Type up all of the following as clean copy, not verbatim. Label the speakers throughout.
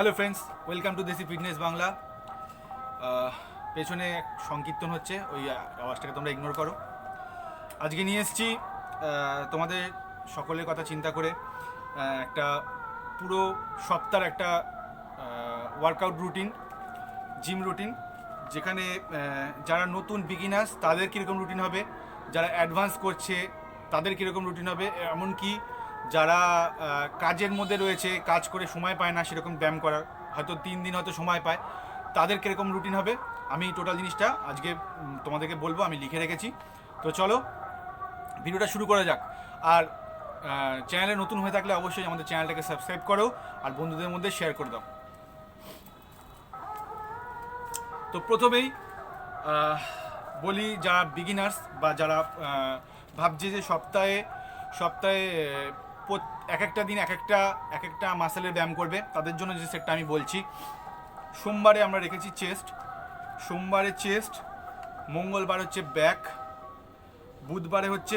Speaker 1: Hello friends, welcome to Desi fitness Bangla. পেছনে সংকীর্তন হচ্ছে, ওই আওয়াজটাকে তোমরা ইগনোর করো। আজকে নিয়ে এসেছি তোমাদের সকলের কথা চিন্তা করে একটা পুরো সপ্তাহের একটা ওয়ার্কআউট রুটিন, জিম রুটিন, যেখানে যারা নতুন বিগিনার্স তাদের কীরকম রুটিন হবে, যারা অ্যাডভান্স করছে তাদের কীরকম রুটিন হবে, এমনকি যারা কাজের মধ্যে রয়েছে, কাজ করে সময় পায় না সেরকম ব্যায়াম করার, হয়তো 3 দিন হয়তো সময় পায়, তাদের কীরকম রুটিন হবে, আমি টোটাল জিনিসটা আজকে তোমাদেরকে বলবো, আমি লিখে রেখেছি। তো চলো ভিডিওটা শুরু করা যাক। আর চ্যানেলে নতুন হয়ে থাকলে অবশ্যই আমাদের চ্যানেলটাকে সাবস্ক্রাইব করো আর বন্ধুদের মধ্যে শেয়ার করে দাও। তো প্রথমেই বলি, যারা বিগিনার্স বা যারা ভাবছে যে সপ্তাহে এক একটা দিন এক একটা মাসেলের ব্যায়াম করবে, তাদের জন্য যে সেটটা আমি বলছি, সোমবারে আমরা রেখেছি চেস্ট, সোমবারে চেস্ট, মঙ্গলবার হচ্ছে ব্যাক, বুধবারে হচ্ছে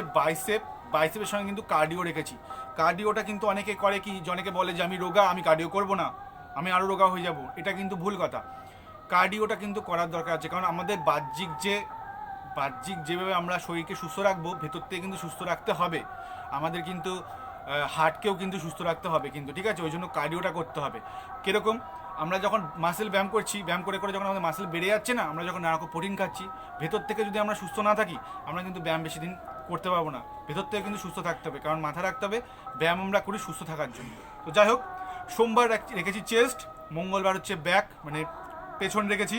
Speaker 1: বাইসেপের সঙ্গে কিন্তু কার্ডিও রেখেছি। কার্ডিওটা কিন্তু অনেকে করে কি, অনেকে বলে যে আমি রোগা, আমি কার্ডিও করব না, আমি আরও রোগা হয়ে যাব। এটা কিন্তু ভুল কথা। কার্ডিওটা কিন্তু করার দরকার আছে, কারণ আমাদের বাহ্যিক যেভাবে আমরা শরীরকে সুস্থ রাখবো, ভেতর থেকে কিন্তু সুস্থ রাখতে হবে। আমাদের কিন্তু হার্টকেও কিন্তু সুস্থ রাখতে হবে কিন্তু, ঠিক আছে? ওই জন্য কার্ডিওটা করতে হবে। কীরকম? আমরা যখন মাসেল ব্যায়াম করছি, ব্যায়াম করে করে যখন আমাদের মাসেল বেড়ে যাচ্ছে না, আমরা যখন নানা প্রোটিন খাচ্ছি, ভেতর থেকে যদি আমরা সুস্থ না থাকি, আমরা কিন্তু ব্যায়াম বেশি দিন করতে পারবো না। ভেতর থেকে কিন্তু সুস্থ থাকতে হবে, কারণ মাথা রাখতে হবে ব্যায়াম আমরা করি সুস্থ থাকার জন্য। তো যাই হোক, সোমবার রেখেছি চেস্ট, মঙ্গলবার হচ্ছে ব্যাক মানে পেছন রেখেছি,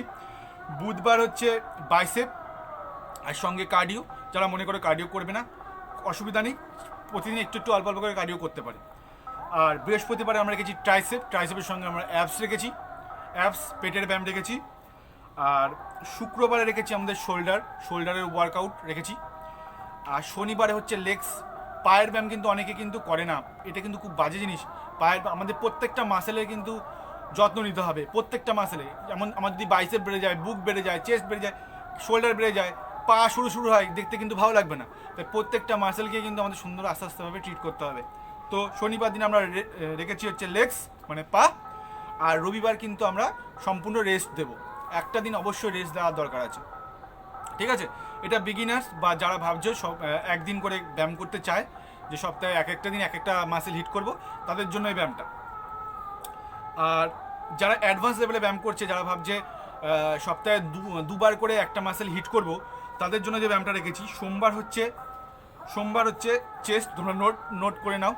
Speaker 1: বুধবার হচ্ছে বাইসেপ আর সঙ্গে কার্ডিও। যারা মনে করে কার্ডিও করবে না, অসুবিধা নেই, প্রতিদিন একটু অল্প অল্প করে কার্ডিও করতে পারে। আর বৃহস্পতিবারে আমরা রেখেছি ট্রাইসেপের সঙ্গে আমরা অ্যাপস রেখেছি, অ্যাপস পেটের ব্যায়াম রেখেছি। আর শুক্রবারে রেখেছি আমাদের শোল্ডারের ওয়ার্কআউট রেখেছি। আর শনিবারে হচ্ছে লেগস, পায়ের ব্যায়াম কিন্তু অনেকে কিন্তু করে না, এটা কিন্তু খুব বাজে জিনিস। আমাদের প্রত্যেকটা মাসেলের কিন্তু যত্ন নিতে হবে, প্রত্যেকটা মাসেলে। যেমন আমার যদি বাইসেপ বেড়ে যায়, বুক বেড়ে যায়, চেস্ট বেড়ে যায়, শোল্ডার বেড়ে যায়, পা শুরু হয়, দেখতে কিন্তু ভালো লাগবে না। তাই প্রত্যেকটা মাসেলকে কিন্তু আমাদের সুন্দর আস্তে আস্তেভাবে ট্রিট করতে হবে। তো শনিবার দিন আমরা রেখেছি হচ্ছে লেগস মানে পা, আর রবিবার কিন্তু আমরা সম্পূর্ণ রেস্ট দেব। একটা দিন অবশ্যই রেস্ট দেওয়ার দরকার আছে, ঠিক আছে? এটা বিগিনার্স বা যারা ভাবছো সব একদিন করে ব্যায়াম করতে চায়, যে সপ্তাহে এক একটা দিন এক একটা মাসেল হিট করব, তাদের জন্য এই ব্যায়ামটা। আর যারা অ্যাডভান্স লেভেলে ব্যায়াম করছে, যারা ভাবছে সপ্তাহে দুবার করে একটা মাসেল হিট করব, তাদের জন্য যে ব্যায়ামটা রেখেছি, সোমবার হচ্ছে চেস্ট, তোমরা নোট করে নাও।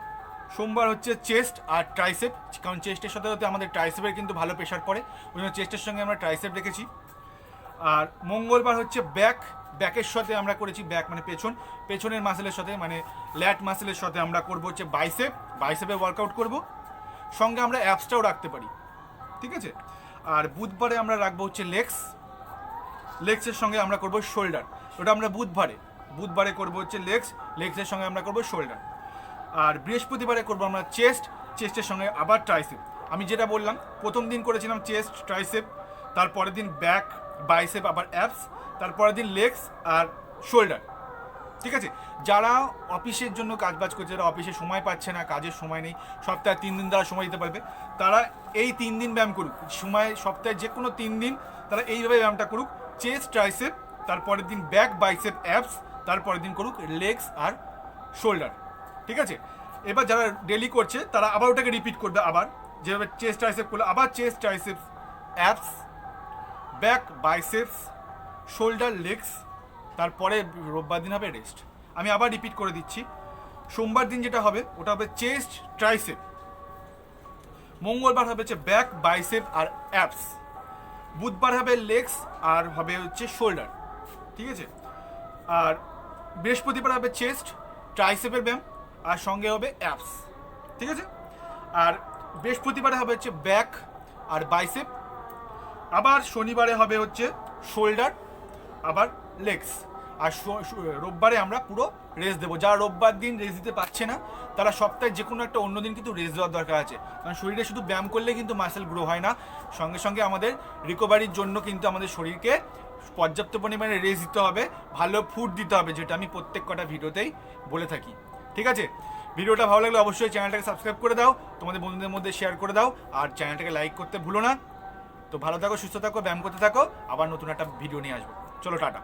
Speaker 1: সোমবার হচ্ছে চেস্ট আর ট্রাইসেপ, কারণ চেস্টের সাথে সাথে আমাদের ট্রাইসেপের কিন্তু ভালো প্রেশার পড়ে, ওই জন্য চেস্টের সঙ্গে আমরা ট্রাইসেপ রেখেছি। আর মঙ্গলবার হচ্ছে ব্যাকের সাথে আমরা করেছি, ব্যাক মানে পেছনের মাসেলের সাথে মানে ল্যাট মাসেলের সাথে আমরা করবো হচ্ছে বাইসেপের ওয়ার্কআউট করব, সঙ্গে আমরা অ্যাপসটাও রাখতে পারি, ঠিক আছে? আর বুধবারে আমরা রাখবো হচ্ছে লেগসের সঙ্গে আমরা করবো শোল্ডার, ওটা আমরা বুধবারে করবো হচ্ছে লেগসের সঙ্গে আমরা করবো শোল্ডার। আর বৃহস্পতিবারে করবো আমরা চেস্টের সঙ্গে আবার ট্রাইসেপ। আমি যেটা বললাম, প্রথম দিন করেছিলাম চেস্ট ট্রাইসেপ, তারপরের দিন ব্যাক বাইসেপ আবার অ্যাপস, তারপরের দিন লেগস আর শোল্ডার, ঠিক আছে? যারা অফিসের জন্য কাজবাজ করছে, যারা অফিসে সময় পাচ্ছে না, কাজের সময় নেই, সপ্তাহে 3 দিন তারা সময় দিতে পারবে, তারা এই 3 দিন ব্যায়াম করুক। সপ্তাহে যে কোনো 3 দিন তারা এইভাবে ব্যায়ামটা করুক, চেস্ট ট্রাইসেপ, তারপরের দিন ব্যাক বাইসেপ অ্যাপস, তারপরের দিন করুক লেগস আর শোল্ডার, ঠিক আছে? এবার যারা ডেলি করছে তারা আবার ওটাকে রিপিট করবে, আবার যেভাবে চেস্ট ট্রাইসেপ করলো, আবার chest triceps apps, back biceps, shoulder, legs, তারপরে রোববার দিন হবে রেস্ট। আমি আবার রিপিট করে দিচ্ছি, সোমবার দিন যেটা হবে ওটা হবে চেস্ট ট্রাইসেপ, মঙ্গলবার হবে হচ্ছে ব্যাক বাইসেপ আর অ্যাপস, বুধবার হবে লেগস আর হবে হচ্ছে শোল্ডার, ঠিক আছে? আর বৃহস্পতিবার হবে চেস্ট ট্রাইসেপের ব্যায়াম আর সঙ্গে হবে অ্যাপস, ঠিক আছে? আর বৃহস্পতিবারে হবে হচ্ছে ব্যাক আর বাইসেপ, আবার শনিবারে হবে হচ্ছে শোল্ডার, আবার লেগস, আর রোববারে আমরা পুরো রেস্ট দেবো। যারা রোববার দিন রেস্ট দিতে পারছে না, তারা সপ্তাহে যে কোনো একটা অন্য দিন কিন্তু রেস্ট দেওয়ার দরকার আছে, কারণ শরীরে শুধু ব্যায়াম করলে কিন্তু মাসেল গ্রো হয় না, সঙ্গে সঙ্গে আমাদের রিকভারির জন্য কিন্তু আমাদের শরীরকে পর্যাপ্ত পরিমাণে রেস্ট দিতে হবে, ভালো ফুড দিতে হবে, যেটা আমি প্রত্যেক কটা ভিডিওতেই বলে থাকি, ঠিক আছে? ভিডিওটা ভালো লাগলে অবশ্যই চ্যানেলটাকে সাবস্ক্রাইব করে দাও, তোমাদের বন্ধুদের মধ্যে শেয়ার করে দাও, আর চ্যানেলটাকে লাইক করতে ভুলো না। তো ভালো থাকো, সুস্থ থাকো, ব্যায়াম করতে থাকো, আবার নতুন একটা ভিডিও নিয়ে আসবো। চলো টাটা।